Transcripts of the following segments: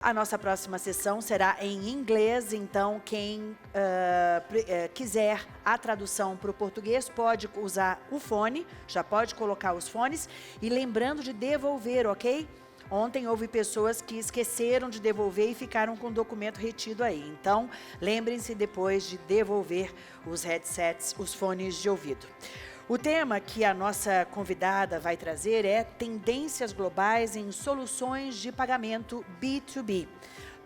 A nossa próxima sessão será em inglês, então quem quiser a tradução para o português pode usar o fone, já pode colocar os fones e lembrando de devolver, ok? Ontem houve pessoas que esqueceram de devolver e ficaram com o documento retido aí. Então, lembrem-se depois de devolver os headsets, os fones de ouvido. O tema que a nossa convidada vai trazer é Tendências globais em soluções de pagamento B2B.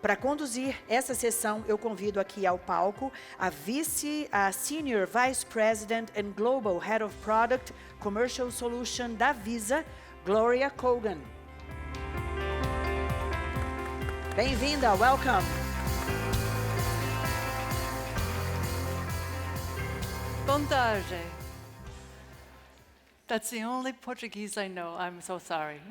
Para conduzir essa sessão, eu convido aqui ao palco a Senior Vice President and Global Head of Product Commercial Solution da Visa, Gloria Colgan. Bem-vinda, welcome. Boa tarde. That's the only Portuguese I know. I'm so sorry.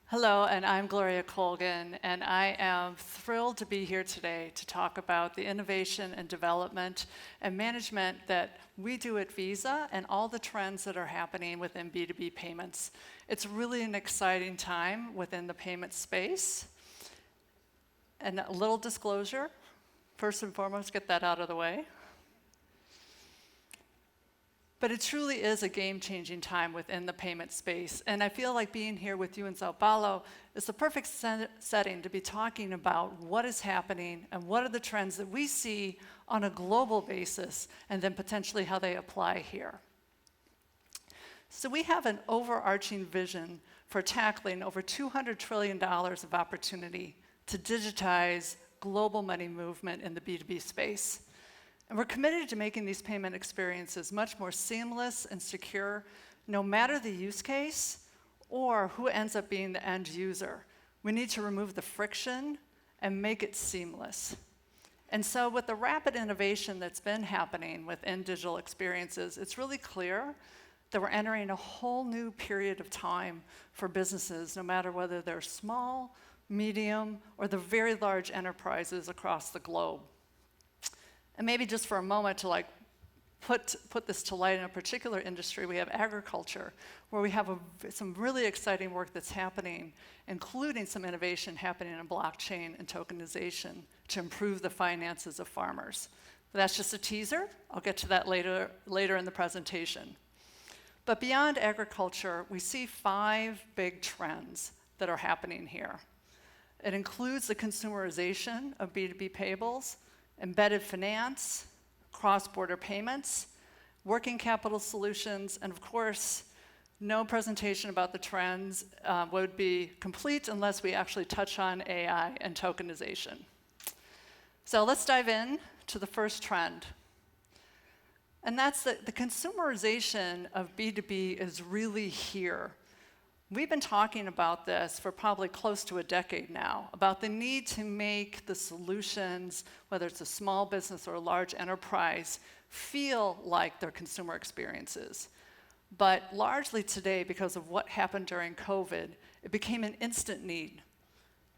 Hello, and I'm Gloria Colgan, and I am thrilled to be here today to talk about the innovation and development and management that we do at Visa and all the trends that are happening within B2B payments. It's really an exciting time within the payment space. And a little disclosure, first and foremost, get that out of the way. But it truly is a game-changing time within the payment space. And I feel like being here with you in Sao Paulo is the perfect setting to be talking about what is happening and what are the trends that we see on a global basis, and then potentially how they apply here. So we have an overarching vision for tackling over $200 trillion of opportunity to digitize global money movement in the B2B space. And we're committed to making these payment experiences much more seamless and secure, no matter the use case or who ends up being the end user. We need to remove the friction and make it seamless. And so with the rapid innovation that's been happening within digital experiences, it's really clear that we're entering a whole new period of time for businesses, no matter whether they're small, medium, or the very large enterprises across the globe. And maybe just for a moment to put this to light in a particular industry, we have agriculture, where we have some really exciting work that's happening, including some innovation happening in blockchain and tokenization to improve the finances of farmers. But that's just a teaser. I'll get to that later in the presentation. But beyond agriculture, we see 5 big trends that are happening here. It includes the consumerization of B2B payables, embedded finance, cross-border payments, working capital solutions, and of course, no presentation about the trends would be complete unless we actually touch on AI and tokenization. So let's dive in to the first trend. And that's that the consumerization of B2B is really here. We've been talking about this for probably close to a decade now, about the need to make the solutions, whether it's a small business or a large enterprise, feel like their consumer experiences. But largely today, because of what happened during COVID, it became an instant need.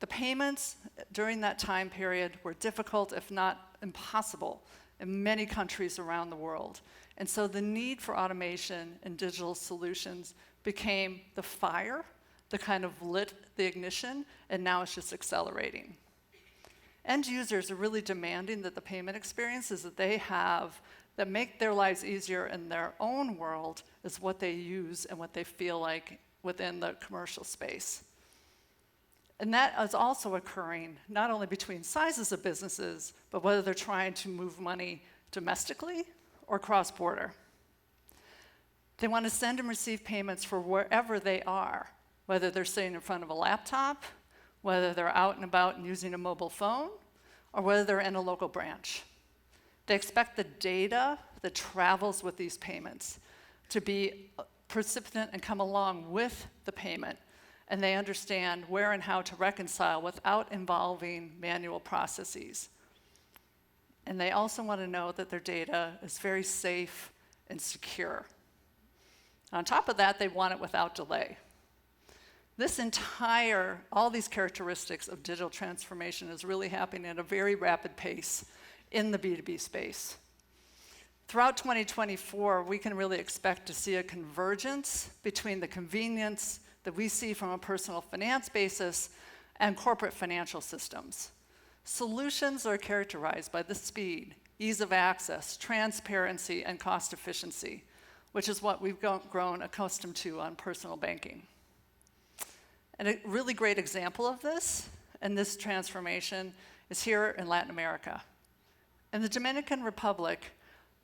The payments during that time period were difficult, if not impossible, in many countries around the world. And so the need for automation and digital solutions became the fire, the kind of lit the ignition, and now it's just accelerating. End users are really demanding that the payment experiences that they have that make their lives easier in their own world is what they use and what they feel like within the commercial space. And that is also occurring not only between sizes of businesses, but whether they're trying to move money domestically or cross-border. They want to send and receive payments for wherever they are, whether they're sitting in front of a laptop, whether they're out and about and using a mobile phone, or whether they're in a local branch. They expect the data that travels with these payments to be precipitant and come along with the payment, and they understand where and how to reconcile without involving manual processes. And they also want to know that their data is very safe and secure. On top of that, they want it without delay. All these characteristics of digital transformation is really happening at a very rapid pace in the B2B space. Throughout 2024, we can really expect to see a convergence between the convenience that we see from a personal finance basis and corporate financial systems. Solutions are characterized by the speed, ease of access, transparency, and cost efficiency, which is what we've grown accustomed to on personal banking. And a really great example of this and this transformation is here in Latin America. In the Dominican Republic,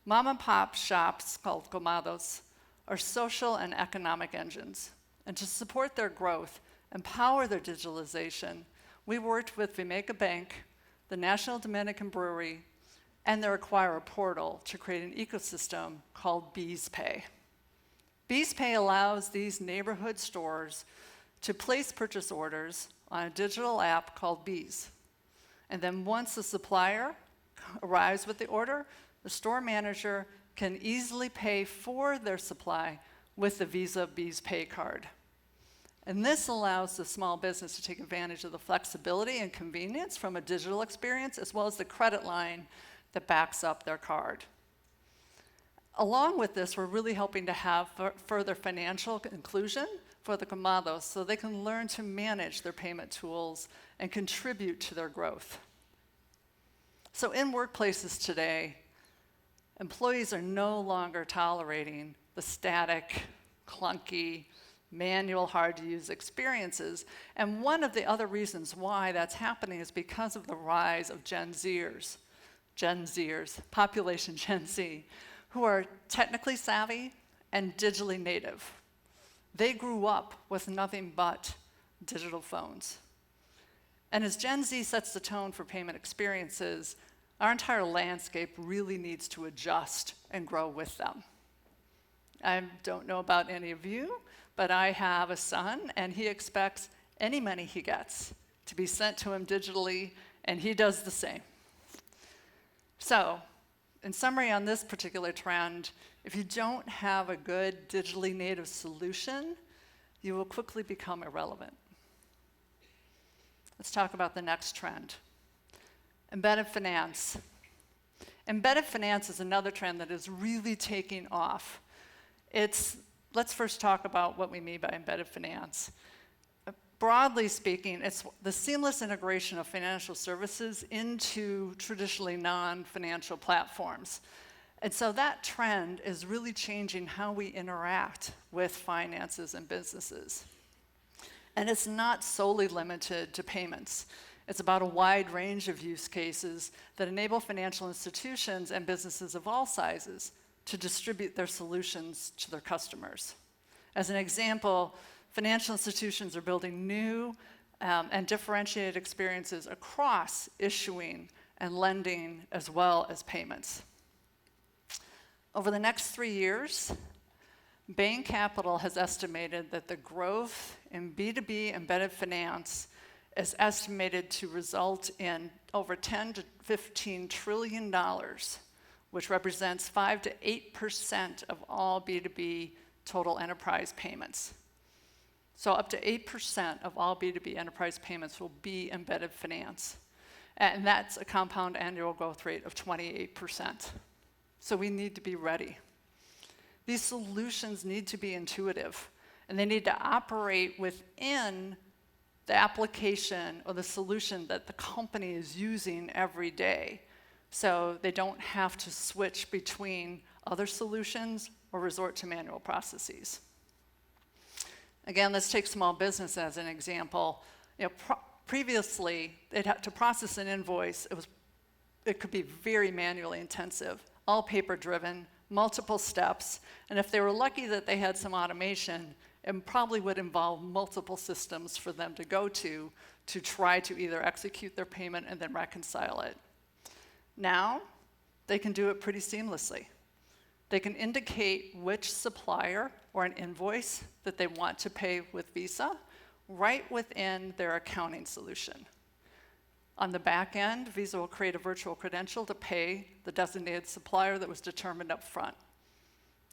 mom and pop shops called colmados are social and economic engines. And to support their growth and power their digitalization, we worked with Vimega Bank, the National Dominican Brewery, and their acquirer portal to create an ecosystem called Bees Pay. Bees Pay allows these neighborhood stores to place purchase orders on a digital app called Bees. And then once the supplier arrives with the order, the store manager can easily pay for their supply with the Visa Bees Pay card. And this allows the small business to take advantage of the flexibility and convenience from a digital experience, as well as the credit line that backs up their card. Along with this, we're really hoping to have further financial inclusion for the colmados so they can learn to manage their payment tools and contribute to their growth. So in workplaces today, employees are no longer tolerating the static, clunky, manual, hard-to-use experiences. And one of the other reasons why that's happening is because of the rise of Gen Zers, population Gen Z, who are technically savvy and digitally native. They grew up with nothing but digital phones. And as Gen Z sets the tone for payment experiences, our entire landscape really needs to adjust and grow with them. I don't know about any of you, but I have a son, and he expects any money he gets to be sent to him digitally, and he does the same. So, in summary on this particular trend, if you don't have a good digitally native solution, you will quickly become irrelevant. Let's talk about the next trend. Embedded finance. Embedded finance is another trend that is really taking off. Let's first talk about what we mean by embedded finance. Broadly speaking, it's the seamless integration of financial services into traditionally non-financial platforms. And so that trend is really changing how we interact with finances and businesses. And it's not solely limited to payments. It's about a wide range of use cases that enable financial institutions and businesses of all sizes to distribute their solutions to their customers. As an example, financial institutions are building new and differentiated experiences across issuing and lending, as well as payments. Over the next 3 years, Bain Capital has estimated that the growth in B2B embedded finance is estimated to result in over $10 to $15 trillion, which represents 5 to 8% of all B2B total enterprise payments. So up to 8% of all B2B enterprise payments will be embedded finance. And that's a compound annual growth rate of 28%. So we need to be ready. These solutions need to be intuitive, and they need to operate within the application or the solution that the company is using every day. So they don't have to switch between other solutions or resort to manual processes. Again, let's take small business as an example. Previously, they'd have to process an invoice. It could be very manually intensive, all paper-driven, multiple steps, and if they were lucky that they had some automation, it probably would involve multiple systems for them to go to try to either execute their payment and then reconcile it. Now, they can do it pretty seamlessly. They can indicate which supplier or an invoice that they want to pay with Visa right within their accounting solution. On the back end, Visa will create a virtual credential to pay the designated supplier that was determined up front.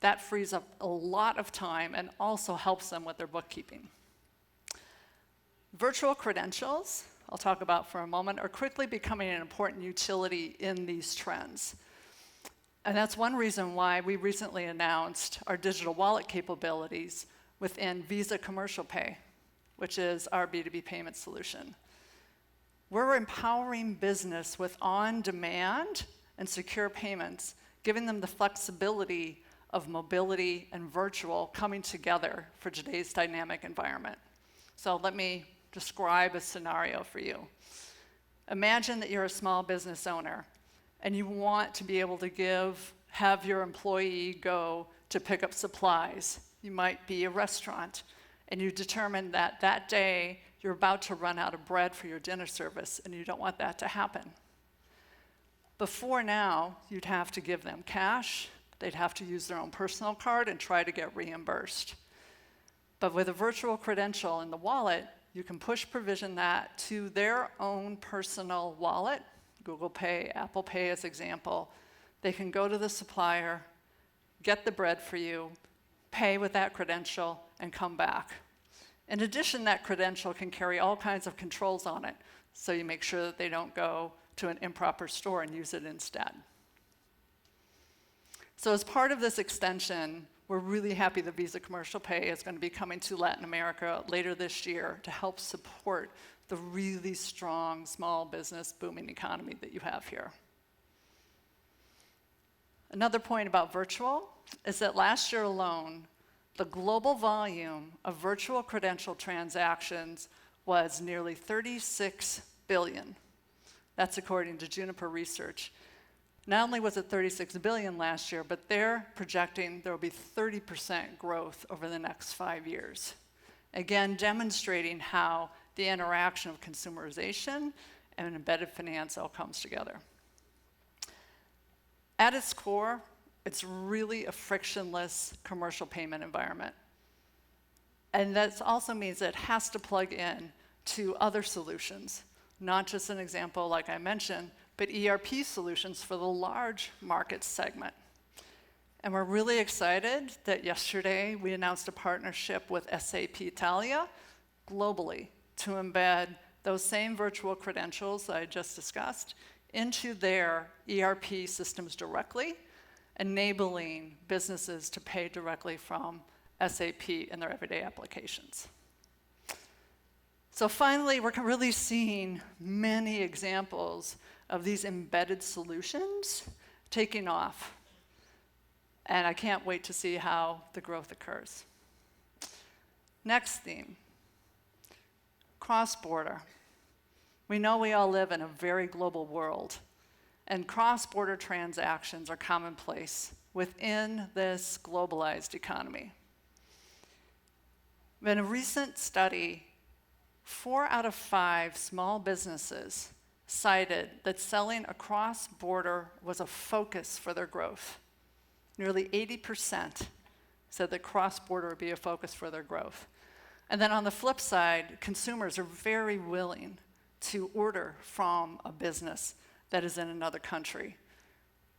That frees up a lot of time and also helps them with their bookkeeping. Virtual credentials, I'll talk about for a moment, are quickly becoming an important utility in these trends. And that's one reason why we recently announced our digital wallet capabilities within Visa Commercial Pay, which is our B2B payment solution. We're empowering business with on-demand and secure payments, giving them the flexibility of mobility and virtual coming together for today's dynamic environment. So let me describe a scenario for you. Imagine that you're a small business owner and you want to be able to have your employee go to pick up supplies. You might be a restaurant and you determine that that day you're about to run out of bread for your dinner service and you don't want that to happen. Before now, you'd have to give them cash, they'd have to use their own personal card and try to get reimbursed. But with a virtual credential in the wallet, you can push provision that to their own personal wallet, Google Pay, Apple Pay as example. They can go to the supplier, get the bread for you, pay with that credential, and come back. In addition, that credential can carry all kinds of controls on it, so you make sure that they don't go to an improper store and use it instead. So as part of this extension, we're really happy that Visa Commercial Pay is going to be coming to Latin America later this year to help support the really strong small business booming economy that you have here. Another point about virtual is that last year alone, the global volume of virtual credential transactions was nearly 36 billion. That's according to Juniper Research. Not only was it 36 billion last year, but they're projecting there will be 30% growth over the next 5 years. Again, demonstrating how the interaction of consumerization and embedded finance all comes together. At its core, it's really a frictionless commercial payment environment. And that also means that it has to plug in to other solutions, not just an example like I mentioned, but ERP solutions for the large market segment. And we're really excited that yesterday we announced a partnership with SAP Italia globally to embed those same virtual credentials that I just discussed into their ERP systems directly, enabling businesses to pay directly from SAP in their everyday applications. So finally, we're really seeing many examples of these embedded solutions taking off. And I can't wait to see how the growth occurs. Next theme, cross-border. We know we all live in a very global world, and cross-border transactions are commonplace within this globalized economy. In a recent study, 4 out of 5 small businesses cited that selling across border was a focus for their growth. Nearly 80% said that cross-border would be a focus for their growth. And then on the flip side, consumers are very willing to order from a business that is in another country.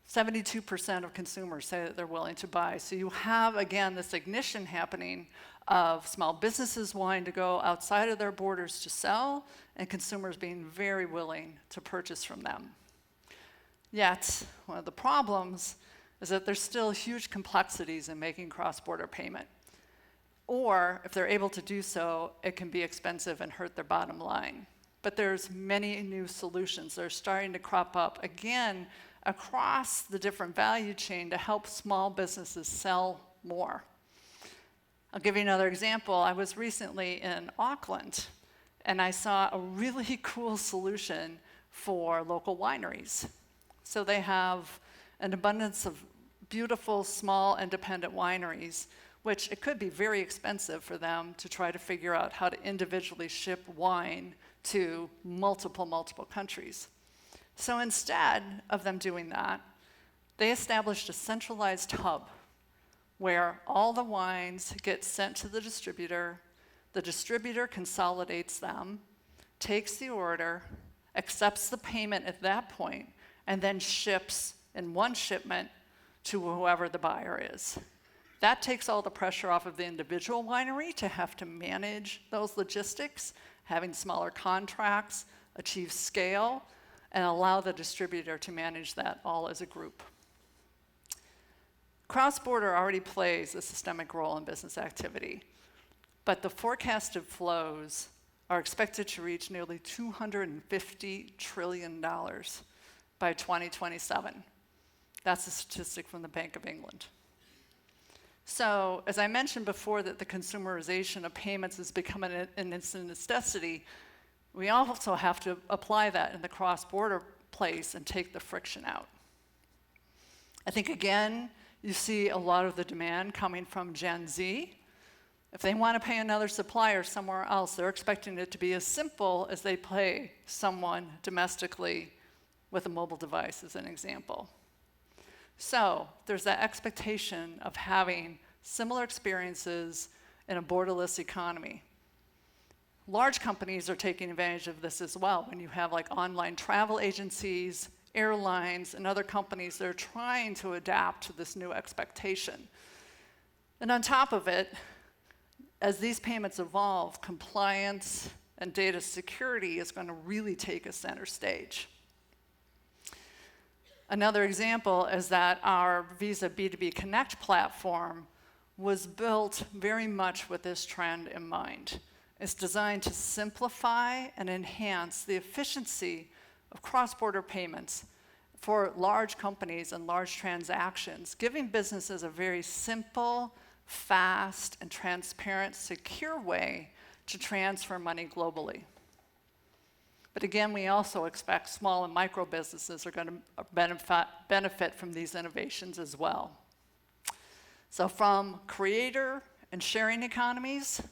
72% of consumers say that they're willing to buy. So you have, again, this ignition happening of small businesses wanting to go outside of their borders to sell, and consumers being very willing to purchase from them. Yet, one of the problems is that there's still huge complexities in making cross-border payment. Or, if they're able to do so, it can be expensive and hurt their bottom line. But there's many new solutions that are starting to crop up, again, across the different value chain to help small businesses sell more. I'll give you another example. I was recently in Auckland, and I saw a really cool solution for local wineries. So they have an abundance of beautiful, small, independent wineries, which it could be very expensive for them to try to figure out how to individually ship wine to multiple countries. So instead of them doing that, they established a centralized hub where all the wines get sent to the distributor consolidates them, takes the order, accepts the payment at that point, and then ships in one shipment to whoever the buyer is. That takes all the pressure off of the individual winery to have to manage those logistics, having smaller contracts, achieve scale, and allow the distributor to manage that all as a group. Cross-border already plays a systemic role in business activity, but the forecasted flows are expected to reach nearly $250 trillion by 2027. That's a statistic from the Bank of England. So, as I mentioned before, that the consumerization of payments is becoming an instant necessity, we also have to apply that in the cross-border place and take the friction out. I think, again, you see a lot of the demand coming from Gen Z. If they want to pay another supplier somewhere else, they're expecting it to be as simple as they pay someone domestically with a mobile device, as an example. So there's that expectation of having similar experiences in a borderless economy. Large companies are taking advantage of this as well. When you have like online travel agencies, airlines, and other companies that are trying to adapt to this new expectation. And on top of it, as these payments evolve, compliance and data security is going to really take a center stage. Another example is that our Visa B2B Connect platform was built very much with this trend in mind. It's designed to simplify and enhance the efficiency of cross-border payments for large companies and large transactions, giving businesses a very simple, fast, and transparent, secure way to transfer money globally. But again, we also expect small and micro businesses are going to benefit from these innovations as well. So from creator and sharing economies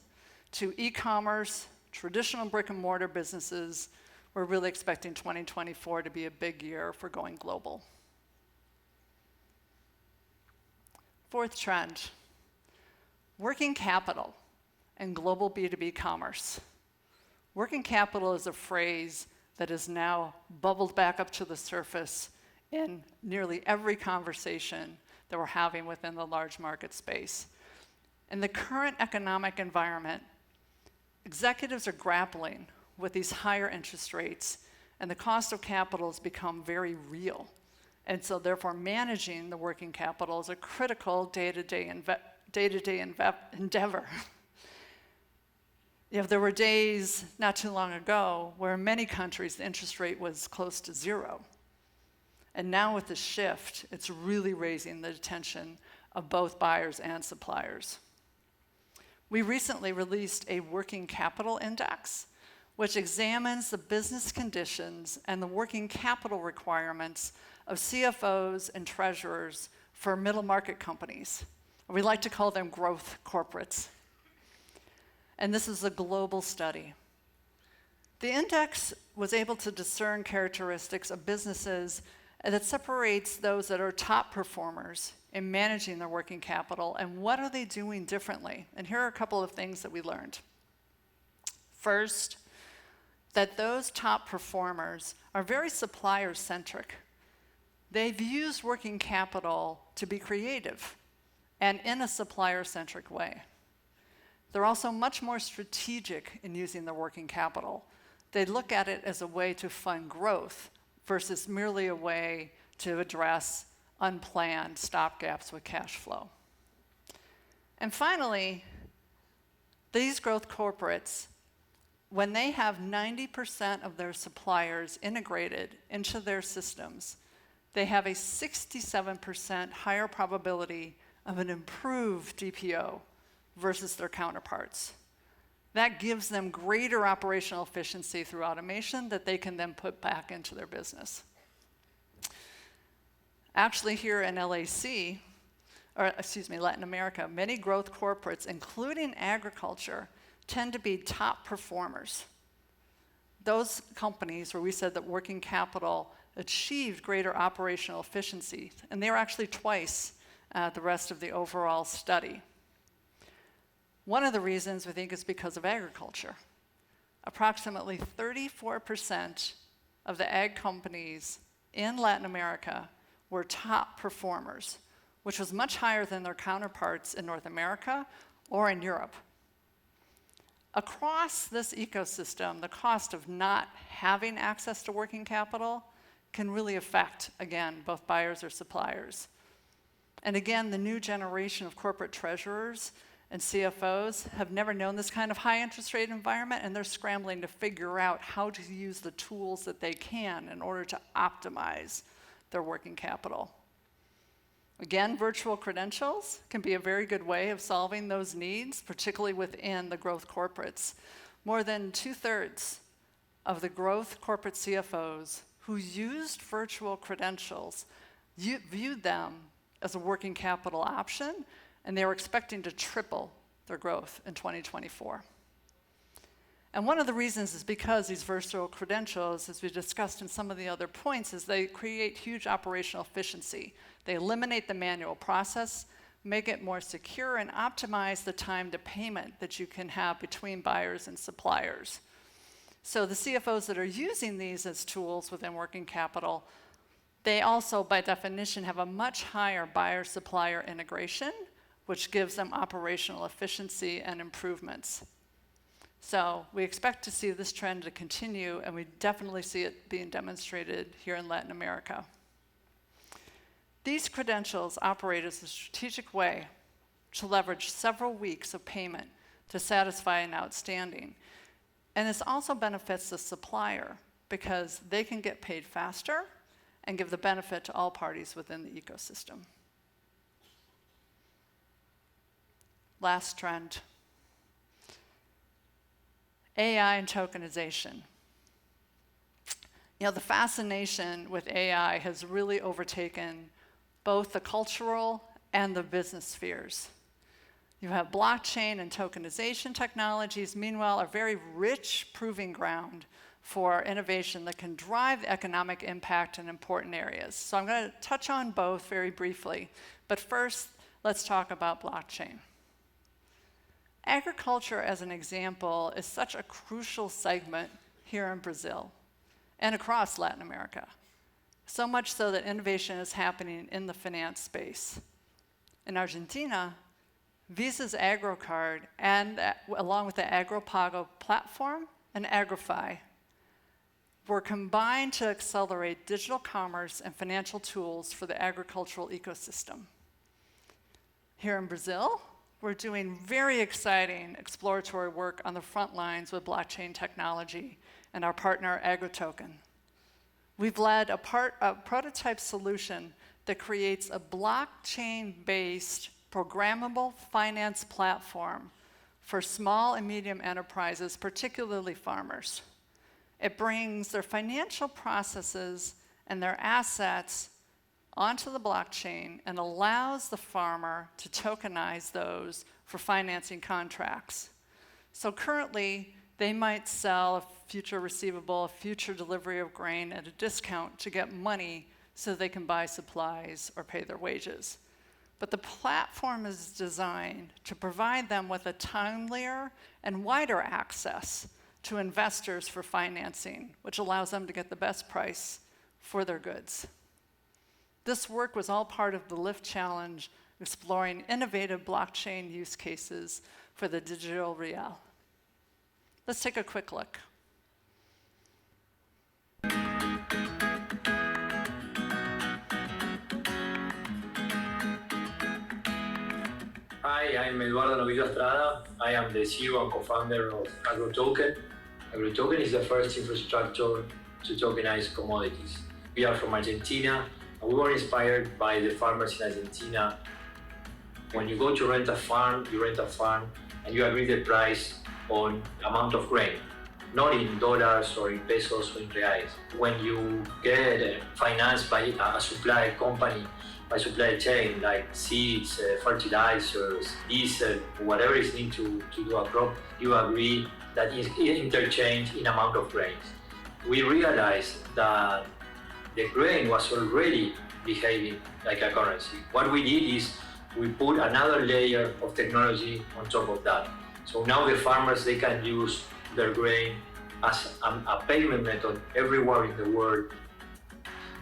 to e-commerce, traditional brick and mortar businesses, we're really expecting 2024 to be a big year for going global. Fourth trend, working capital and global B2B commerce. Working capital is a phrase that has now bubbled back up to the surface in nearly every conversation that we're having within the large market space. In the current economic environment, executives are grappling with these higher interest rates, and the cost of capital has become very real. And so therefore managing the working capital is a critical day-to-day endeavor. There were days not too long ago where in many countries the interest rate was close to zero. And now with the shift, it's really raising the attention of both buyers and suppliers. We recently released a working capital index, which examines the business conditions and the working capital requirements of CFOs and treasurers for middle market companies. We like to call them growth corporates. And this is a global study. The index was able to discern characteristics of businesses that separates those that are top performers in managing their working capital and what are they doing differently. And here are a couple of things that we learned. First, that those top performers are very supplier-centric. They've used working capital to be creative and in a supplier-centric way. They're also much more strategic in using their working capital. They look at it as a way to fund growth versus merely a way to address unplanned stopgaps with cash flow. And finally, these growth corporates, when they have 90% of their suppliers integrated into their systems, they have a 67% higher probability of an improved DPO versus their counterparts. That gives them greater operational efficiency through automation that they can then put back into their business. Actually, here in Latin America, many growth corporates, including agriculture, tend to be top performers. Those companies where we said that working capital achieved greater operational efficiency, and they were actually twice the rest of the overall study. One of the reasons we think is because of agriculture. Approximately 34% of the ag companies in Latin America were top performers, which was much higher than their counterparts in North America or in Europe. Across this ecosystem, the cost of not having access to working capital can really affect, again, both buyers or suppliers. And again, the new generation of corporate treasurers and CFOs have never known this kind of high interest rate environment, and they're scrambling to figure out how to use the tools that they can in order to optimize their working capital. Again, virtual credentials can be a very good way of solving those needs, particularly within the growth corporates. More than 2/3 of the growth corporate CFOs who used virtual credentials viewed them as a working capital option, and they were expecting to triple their growth in 2024. And one of the reasons is because these virtual credentials, as we discussed in some of the other points, is they create huge operational efficiency. They eliminate the manual process, make it more secure, and optimize the time to payment that you can have between buyers and suppliers. So the CFOs that are using these as tools within working capital, they also, by definition, have a much higher buyer-supplier integration, which gives them operational efficiency and improvements. So we expect to see this trend to continue, and we definitely see it being demonstrated here in Latin America. These credentials operate as a strategic way to leverage several weeks of payment to satisfy an outstanding. And this also benefits the supplier because they can get paid faster and give the benefit to all parties within the ecosystem. Last trend, AI and tokenization. You know, the fascination with AI has really overtaken both the cultural and the business spheres. You have blockchain and tokenization technologies, meanwhile, a very rich proving ground for innovation that can drive economic impact in important areas. So I'm going to touch on both very briefly, but first, let's talk about blockchain. Agriculture, as an example, is such a crucial segment here in Brazil and across Latin America. So much so that innovation is happening in the finance space. In Argentina, Visa's AgroCard, and along with the AgroPago platform and AgroFi, were combined to accelerate digital commerce and financial tools for the agricultural ecosystem. Here in Brazil, we're doing very exciting exploratory work on the front lines with blockchain technology and our partner AgroToken. We've led a prototype solution that creates a blockchain-based programmable finance platform for small and medium enterprises, particularly farmers. It brings their financial processes and their assets onto the blockchain and allows the farmer to tokenize those for financing contracts. So currently, they might sell a future receivable, a future delivery of grain at a discount to get money so they can buy supplies or pay their wages. But the platform is designed to provide them with a timelier and wider access to investors for financing, which allows them to get the best price for their goods. This work was all part of the LIFT Challenge, exploring innovative blockchain use cases for the digital real. Let's take a quick look. Hi, I'm Eduardo Novillo Estrada. I am the CEO and co-founder of AgroToken. AgroToken is the first infrastructure to tokenize commodities. We are from Argentina, and we were inspired by the farmers in Argentina. When you go to rent a farm, and you agree the price on amount of grain, not in dollars or in pesos or in reais. When you get financed by a supply company, by supply chain, like seeds, fertilizers, diesel, whatever is needed to do a crop, you agree that is interchange in amount of grains. We realized that the grain was already behaving like a currency. What we did is we put another layer of technology on top of that. So now the farmers, they can use their grain as a payment method everywhere in the world.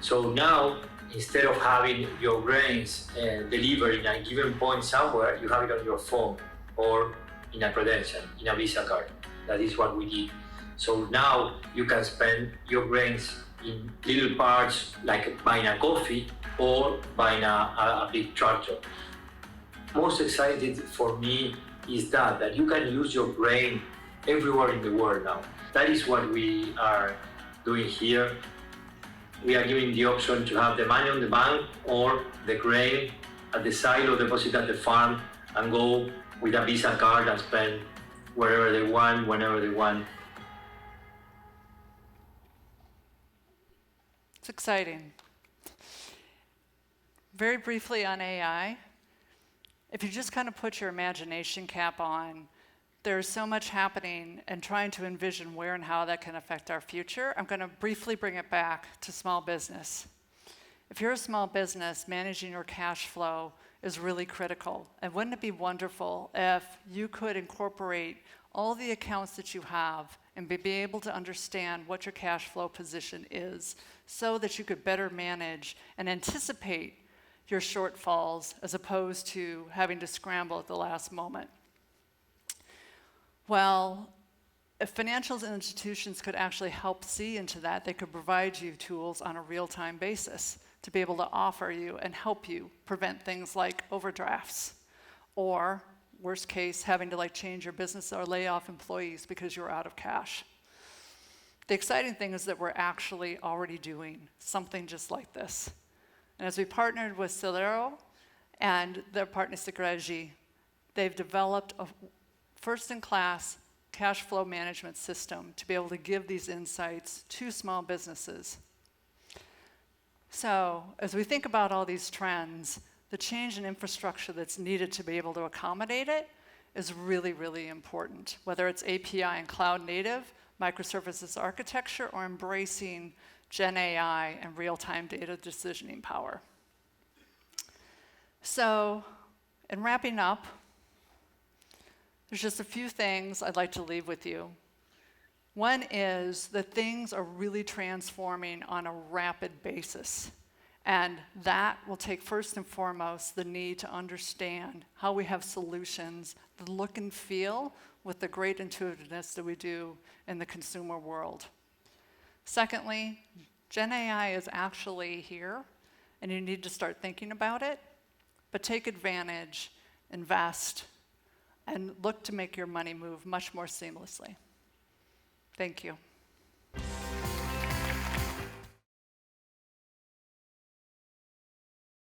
So now, instead of having your grains delivered in a given point somewhere, you have it on your phone or in a credential, in a Visa card. That is what we did. So now you can spend your grains in little parts, like buying a coffee or buying a big tractor. Most excited for me is that you can use your brain everywhere in the world now. That is what we are doing here. We are giving the option to have the money on the bank or the grain at the silo deposit at the farm and go with a Visa card and spend wherever they want, whenever they want. It's exciting. Very briefly on AI, if you just kind of put your imagination cap on, there's so much happening and trying to envision where and how that can affect our future. I'm going to briefly bring it back to small business. If you're a small business, managing your cash flow is really critical. And wouldn't it be wonderful if you could incorporate all the accounts that you have and be able to understand what your cash flow position is so that you could better manage and anticipate your shortfalls as opposed to having to scramble at the last moment? Well, if financial institutions could actually help see into that, they could provide you tools on a real-time basis to be able to offer you and help you prevent things like overdrafts or, worst case, having to change your business or lay off employees because you're out of cash. The exciting thing is that we're actually already doing something just like this. And as we partnered with Celero and their partner Security, they've developed a first-in-class cash flow management system to be able to give these insights to small businesses. So as we think about all these trends, the change in infrastructure that's needed to be able to accommodate it is really, really important, whether it's API and cloud native, microservices architecture, or embracing Gen AI and real-time data decisioning power. So in wrapping up, there's just a few things I'd like to leave with you. One is that things are really transforming on a rapid basis. And that will take first and foremost the need to understand how we have solutions that look and feel with the great intuitiveness that we do in the consumer world. Secondly, Gen AI is actually here, and you need to start thinking about it, but take advantage, invest, and look to make your money move much more seamlessly. Thank you.